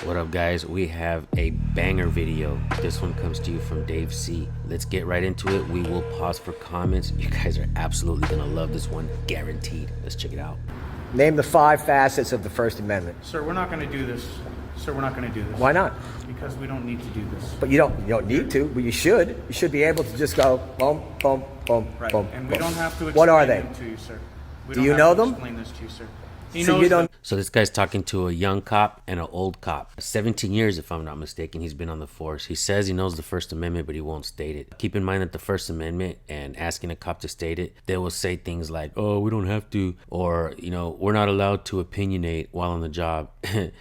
What up, guys? We have a banger video. This one comes to you from Dave C. Let's get right into it. We will pause for comments. You guys are absolutely gonna love this one, guaranteed. Let's check it out. Name the 5 facets of the First Amendment. Sir, we're not going to do this. Sir, we're not going to do this. Why not? Because we don't need to do this. But you don't need to, but you should. You should be able to just go boom, boom, boom, Right. boom. And we boom. don't have to explain What are they? them to you, sir. We Do don't you have know to them? Explain this to you, sir. He So knows you don't. So this guy's talking to a young cop and an old cop. 17 years, if I'm not mistaken, he's been on the force. He says he knows the First Amendment, but he won't state it. Keep in mind that the First Amendment and asking a cop to state it, they will say things like, oh, we don't have to, or, you know, we're not allowed to opinionate while on the job.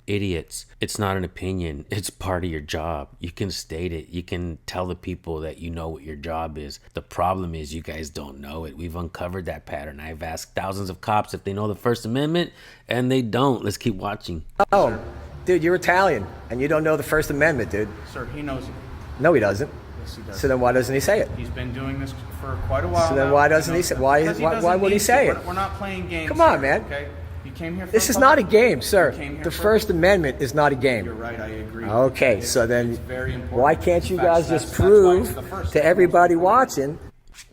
Idiots. It's not an opinion. It's part of your job. You can state it. You can tell the people that you know what your job is. The problem is you guys don't know it. We've uncovered that pattern. I've asked thousands of cops if they know the First Amendment, and they don't. Let's keep watching. Oh, dude, you're Italian, and you don't know the First Amendment, dude. Sir, he knows it. No, he doesn't. Yes, he does. So then why doesn't he say it? He's been doing this for quite a while. So then now. why doesn't he say? Why Because would he say it? We're not playing games. Come on, here, man. Okay. You came here. For This is not a game, sir. came here The for- First Amendment is not a game. You're right. I agree. Okay, so then It's very important. why can't you In fact, guys that's- just that's why prove it's the first. to everybody watching?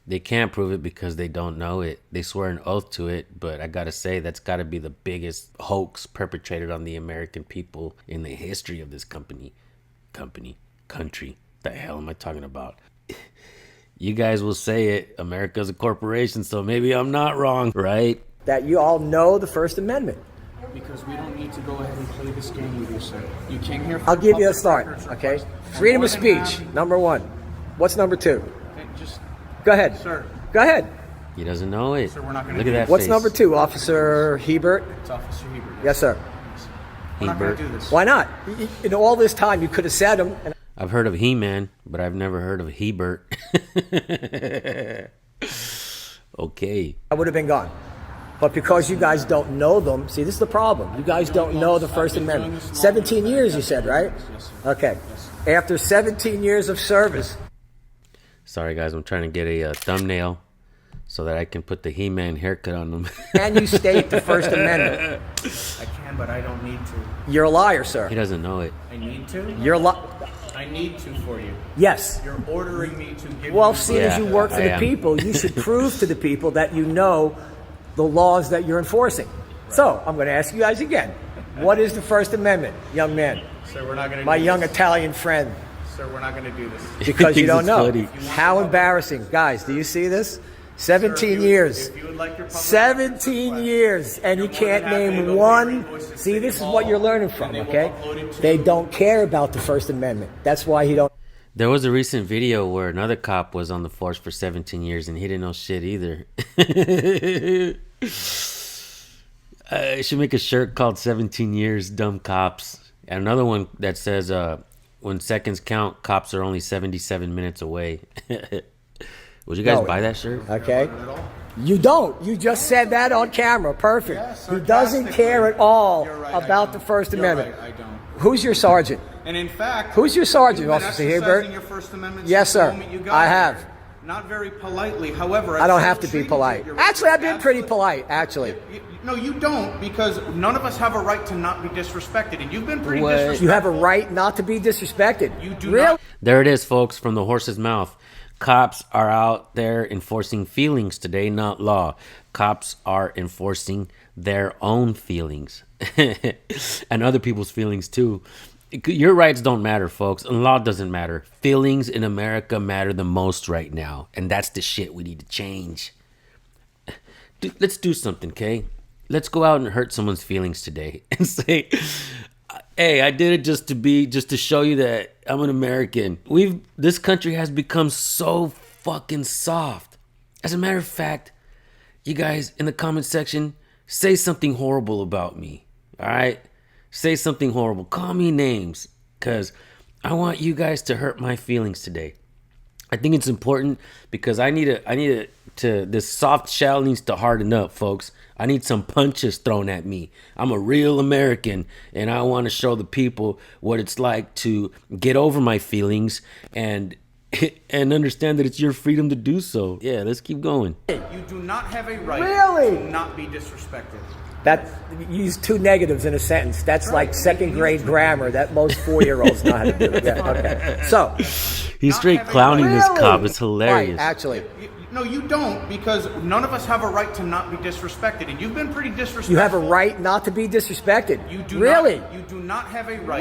They can't prove it because they don't know it. They swear an oath to it, but I gotta say that's gotta be the biggest hoax perpetrated on the American people in the history of this country. The hell am I talking about? You guys will say it. America's a corporation, so maybe I'm not wrong, right? That you all know the First Amendment. Because we don't need to go ahead and play this game with you, sir. You came here for I'll give you a public start, records okay? request. I'm Freedom more of than speech, happy- number 1. What's number 2? Okay, just, Go ahead. sir, Go ahead. He doesn't know it. Sir, we're not gonna Look do at that What's face. number 2, Officer Hebert? it's Officer Hebert. Yes, sir. We're not going to Hebert. do this. Why not? In all this time, you could have said them. And I've heard of He-Man, but I've never heard of Hebert. Okay. I would have been gone. But because you guys don't know them, see, this is the problem. You guys don't know the First Amendment. 17 years, you said, right? Yes, sir. Okay. After 17 years of service, Sorry, guys. I'm trying to get a thumbnail so that I can put the He-Man haircut on them. can you state the First Amendment? I can, but I don't need to. You're a liar, sir. He doesn't know it. I need to? You're I need to for you. Yes. You're ordering me to give Well, you... seeing as you work for I the am. people, you should prove to the people that you know the laws that you're enforcing. So, I'm going to ask you guys again. What is the First Amendment, young man? Sir, we're not going to My do young this. Italian friend. Sir, we're not going to do this. Because you Thinks don't it's know. funny. How embarrassing. Guys, do you see this? Sir, 17 if years. If you would like your public 17 records years, and you you're more than can't happy to name go one. to your invoices See, to this is City what you're Hall, learning and from, they will okay? upload it to- They don't care about the First Amendment. That's why he don't. There was a recent video where another cop was on the force for 17 years and he didn't know shit either. I should make a shirt called 17 Years Dumb Cops. And another one that says, when seconds count, cops are only 77 minutes away. Would you guys No. buy that shirt? Okay? You don't. You just said that on camera. Perfect. Yes, He doesn't sarcastically. care at all You're right, I about don't. the First You're Amendment. right, I don't. Who's your sergeant? And in fact... Who's your sergeant, you've been Officer exercising Hebert? your First Amendment Yes, since the sir. moment you got I here. have. Not very politely. However, I don't still have to be treated polite. you. Actually, I've been pretty Absolutely. polite, actually. No, you don't, because none of us have a right to not be disrespected, and you've been pretty What? disrespectful. You have a right not to be disrespected. You do really? not. There it is, folks, from the horse's mouth. Cops are out there enforcing feelings today, not law. Cops are enforcing their own feelings and other people's feelings too. Your rights don't matter, folks, and law doesn't matter. Feelings in America matter the most right now, and that's the shit we need to change. Let's do something, okay? Let's go out and hurt someone's feelings today and say, hey, I did it just to show you that I'm an American. This country has become so fucking soft. As a matter of fact, you guys in the comment section, say something horrible about me. All right? Say something horrible. Call me names, because I want you guys to hurt my feelings today. I think it's important because this soft shell needs to harden up, folks. I need some punches thrown at me. I'm a real American, and I want to show the people what it's like to get over my feelings and understand that it's your freedom to do so. Yeah, let's keep going. You do not have a right Really? to not be disrespected. That you use two negatives in a sentence. That's like second grade grammar that most 4-year-olds know how to do. Yeah, okay. So He's straight clowning this cop. It's hilarious. Right, actually. No, you don't, because none of us have a right to not be disrespected, and you've been pretty disrespectful. You have a right not to be disrespected. You do really? Not, you do not have a right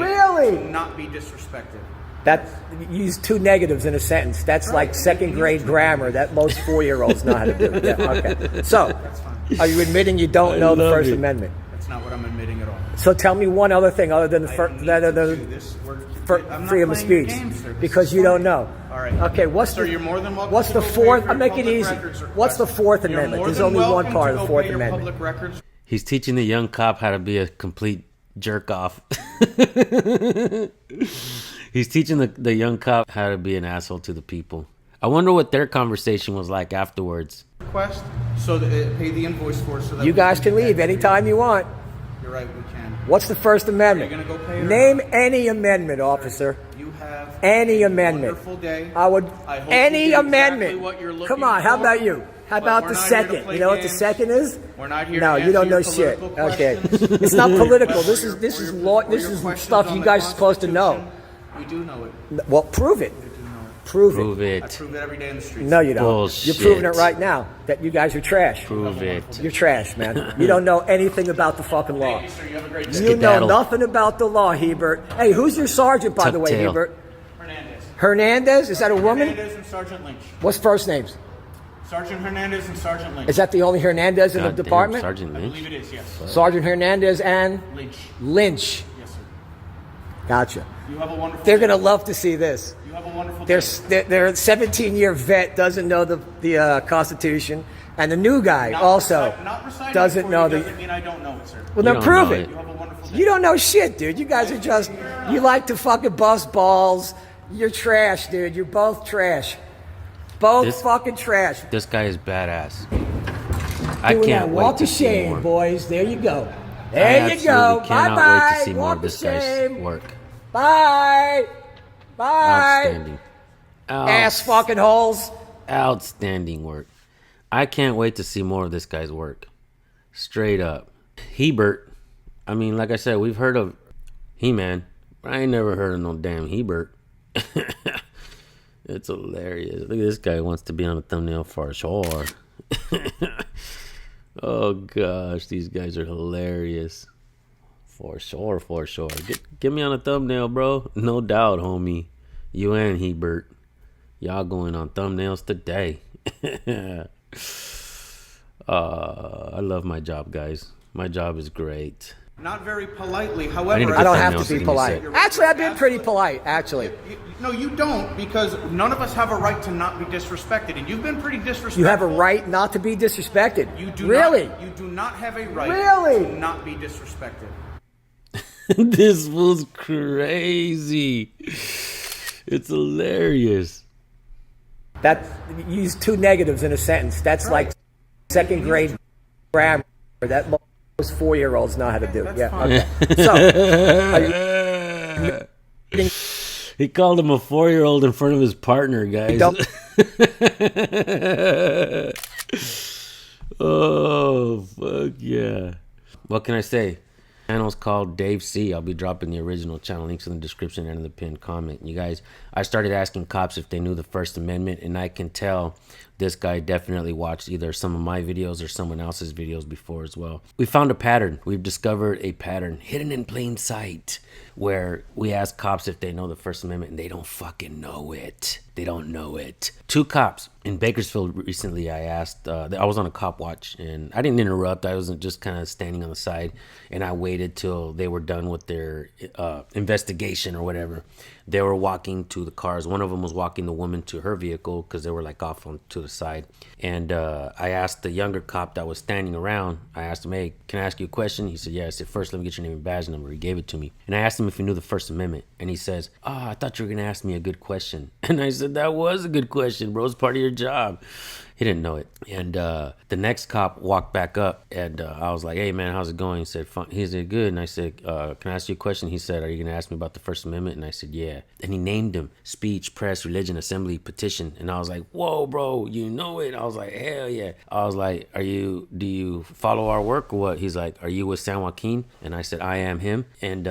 to not be disrespected. That you use two negatives in a sentence. That's like second grade grammar that most 4-year-olds know how to do. Yeah, okay. So, are you admitting you don't know the First Amendment? That's not what I'm admitting at all. So tell me one other thing other than the freedom of speech, because you don't know. All right. Okay. Sir, you're more than welcome. What's to the go fourth? pay for I'm making it public easy. records request. What's the Fourth You're Amendment? more There's than only one welcome part to of the go Fourth pay your Amendment. public records. He's teaching the young cop how to be a complete jerk off. He's teaching the young cop how to be an asshole to the people. I wonder what their conversation was like afterwards. Request so that pay the invoice for it so that You guys can leave anytime you want. You're right, we can. What's the First Amendment? Are you gonna go pay it or Name not? any amendment, officer. You have Any a amendment. wonderful day. I would. I hope Any you do amendment. exactly what you're looking Come on. How for, about you? How but about we're the not here to second? play You know what the games. second is? We're not here No, to you don't answer know your shit. political Okay, questions. it's not political. Or This your- is or your- law. or This your is questions stuff on you the guys are supposed to know. Constitution. We do know it. Well, prove it. We do know it. Prove Prove it. I it. prove it every day in the streets. No, you don't. Bullshit. You're proving it right now that you guys are trash. Prove it. You're trash, man. You don't know anything about the fucking law. Thank you, sir. You have a great day. You know Skedaddle. nothing about the law, Hebert. Hey, who's your sergeant, by the way, Tucktail. Hebert? Hernandez. Hernandez? Is that a woman? Hernandez and Sergeant Lynch. What's first names? Sergeant Hernandez and Sergeant Lynch. Is that the only Hernandez in the Goddamn, department? Sergeant I Lynch. believe it is, yes. Sergeant Hernandez and Lynch. Lynch. Yes, sir. Gotcha. You have a wonderful They're day. going to love to see this. You have a wonderful day. Their 17-year vet doesn't know the Constitution, and the new guy also Not reciting doesn't it for know you the. doesn't mean I don't know it, sir. Well, You then don't prove know it. it. You have a wonderful day. You don't know shit, dude. You guys are just. You like to fucking bust balls. You're trash, dude. You're both trash. Both This- fucking trash. This guy is badass. I Doing can't that wait walk to of see shame, more. boys. There you go. I There you absolutely go. Bye cannot bye. wait to see more Walk of this of guy's shame. work. Bye. Bye. Outstanding. Ass fucking holes. Outstanding work. I can't wait to see more of this guy's work. Straight up. Hebert. I mean, like I said, we've heard of He-Man. But I ain't never heard of no damn Hebert. It's hilarious. Look at this guy wants to be on a thumbnail for sure. Oh gosh, these guys are hilarious. For sure, for sure. Get me on a thumbnail, bro. No doubt, homie. You and Hebert. Y'all going on thumbnails today. I love my job, guys. My job is great. Not very politely. I need However, to I put don't something have else to in be you polite. said. Actually, I've been pretty polite, actually. No, you don't, because none of us have a right to not be disrespected, and you've been pretty disrespectful. You have a right not to be disrespected. You do really? Not, you do not have a right Really? to not be disrespected. This was crazy. It's hilarious. That you use two negatives in a sentence. That's like second grade grammar that most 4-year-olds know how to do. Yeah. Okay. So, He called him a 4-year-old in front of his partner, guys. Oh, fuck yeah. What can I say? Channel's called Dave C. I'll be dropping the original channel links in the description and in the pinned comment. You guys, I started asking cops if they knew the First Amendment, and I can tell this guy definitely watched either some of my videos or someone else's videos before as well. We found a pattern. We've discovered a pattern hidden in plain sight where we ask cops if they know the First Amendment and they don't fucking know it. They don't know it. 2 cops in Bakersfield recently, I asked, I was on a cop watch and I didn't interrupt. I wasn't just kind of standing on the side, and I waited till they were done with their investigation or whatever. They were walking to the cars. One of them was walking the woman to her vehicle because they were like off on to the side. And I asked the younger cop that was standing around, I asked him, hey, can I ask you a question? He said, yeah. I said, first, let me get your name and badge number. He gave it to me. And I asked him if he knew the First Amendment. And he says, I thought you were going to ask me a good question. And I said, that was a good question, bro. It's part of your job. He didn't know it. And the next cop walked back up, and I was like, hey, man, how's it going? He said, fine. He said, good. And I said, can I ask you a question? He said, are you going to ask me about the First Amendment? And I said, yeah. And he named them: speech, press, religion, assembly, petition. And I was like, whoa, bro, you know it? I was like, hell yeah. I was like, do you follow our work or what? He's like, are you with San Joaquin? And I said, I am him. And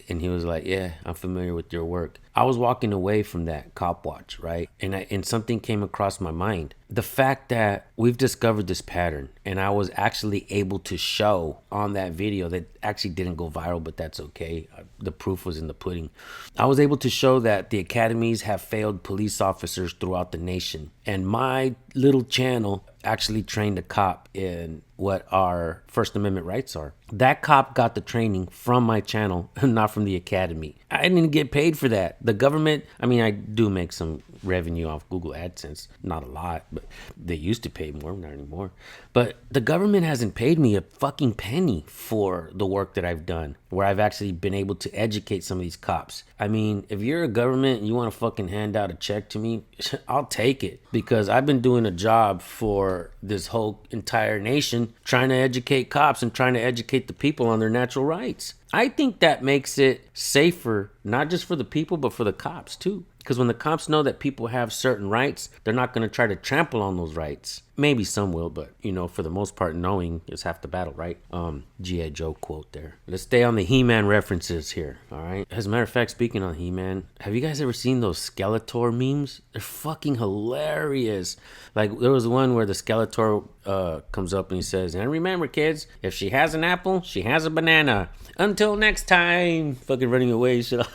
he was like, yeah, I'm familiar with your work. I was walking away from that cop watch, right? And something came across my mind. The fact that we've discovered this pattern, and I was actually able to show on that video that actually didn't go viral, but that's okay. The proof was in the pudding. I was able to show that the academies have failed police officers throughout the nation. And my little channel actually trained a cop in what our First Amendment rights are. That cop got the training from my channel, not from the academy. I didn't get paid for that. The government, I mean, I do make some revenue off Google AdSense. Not a lot, but they used to pay more, not anymore. But the government hasn't paid me a fucking penny for the work that I've done, where I've actually been able to educate some of these cops. I mean, if you're a government and you want to fucking hand out a check to me, I'll take it, because I've been doing a job for this whole entire nation, trying to educate cops and trying to educate the people on their natural rights. I think that makes it safer, not just for the people, but for the cops too. Because when the cops know that people have certain rights, they're not going to try to trample on those rights. Maybe some will, but, you know, for the most part, knowing is half the battle, right? G.I. Joe quote there. Let's stay on the He-Man references here, all right? As a matter of fact, speaking on He-Man, have you guys ever seen those Skeletor memes? They're fucking hilarious. Like, there was one where the Skeletor comes up and he says, and remember, kids, if she has an apple, she has a banana. Until next time. Fucking running away. Shit.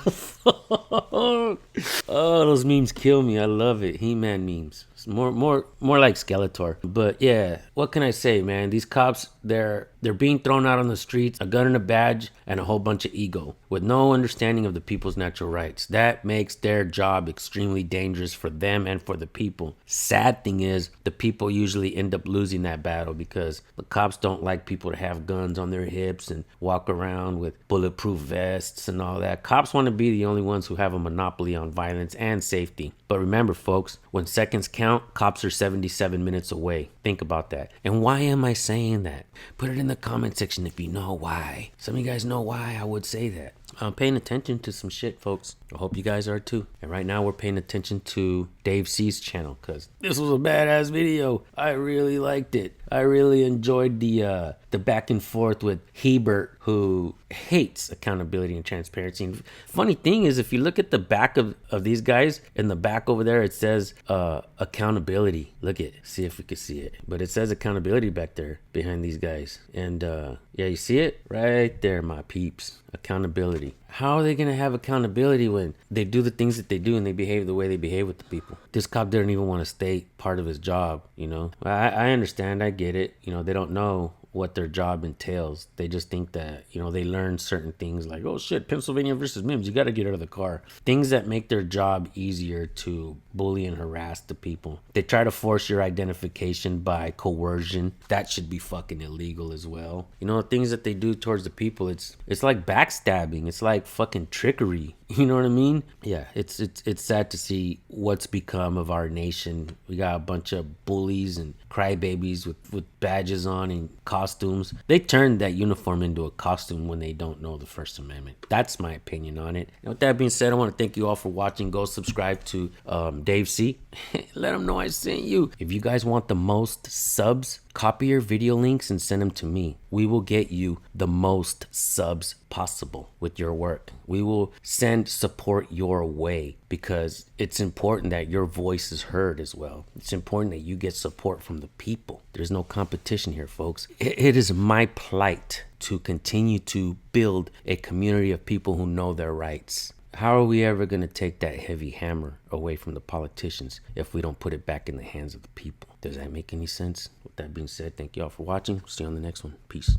Oh, those memes kill me. I love it. He-Man memes. It's more like Skeletor. But yeah, what can I say, man? These cops, they're being thrown out on the streets, a gun and a badge, and a whole bunch of ego, with no understanding of the people's natural rights. That makes their job extremely dangerous for them and for the people. Sad thing is, the people usually end up losing that battle, because the cops don't like people to have guns on their hips and walk around with bulletproof vests and all that. Cops want to be the only ones who have a monopoly on violence and safety. But remember, folks, when seconds count, cops are 77 minutes away. Think about that. And why am I saying that? Put it in the comment section if you know why. Some of you guys know why I would say that. I'm paying attention to some shit, folks. I hope you guys are too. And right now we're paying attention to Dave C's channel, because this was a badass video. I really liked it. I really enjoyed the back and forth with Hebert, who hates accountability and transparency. And funny thing is, if you look at the back of these guys, in the back over there, it says accountability. Look at it. See if we can see it. But it says accountability back there behind these guys. And yeah, you see it? Right there, my peeps. Accountability. How are they going to have accountability when they do the things that they do and they behave the way they behave with the people? This cop didn't even want to state part of his job, you know? I understand. I get it. You know, they don't know what their job entails. They just think that, you know, they learn certain things like, oh shit, Pennsylvania versus Mims, you got to get out of the car. Things that make their job easier to bully and harass the people. They try to force your identification by coercion. That should be fucking illegal as well. You know, the things that they do towards the people, it's like backstabbing. It's like fucking trickery. You know what I mean? Yeah, it's sad to see what's become of our nation. We got a bunch of bullies and crybabies with badges on and costumes. They turned that uniform into a costume when they don't know the First Amendment. That's my opinion on it. And with that being said, I want to thank you all for watching. Go subscribe to Dave C. Let him know I sent you. If you guys want the most subs, copy your video links and send them to me. We will get you the most subs possible with your work. We will send support your way, because it's important that your voice is heard as well. It's important that you get support from the people. There's no competition here, folks. It is my plight to continue to build a community of people who know their rights. How are we ever going to take that heavy hammer away from the politicians if we don't put it back in the hands of the people? Does that make any sense? With that being said, thank you all for watching. See you on the next one. Peace.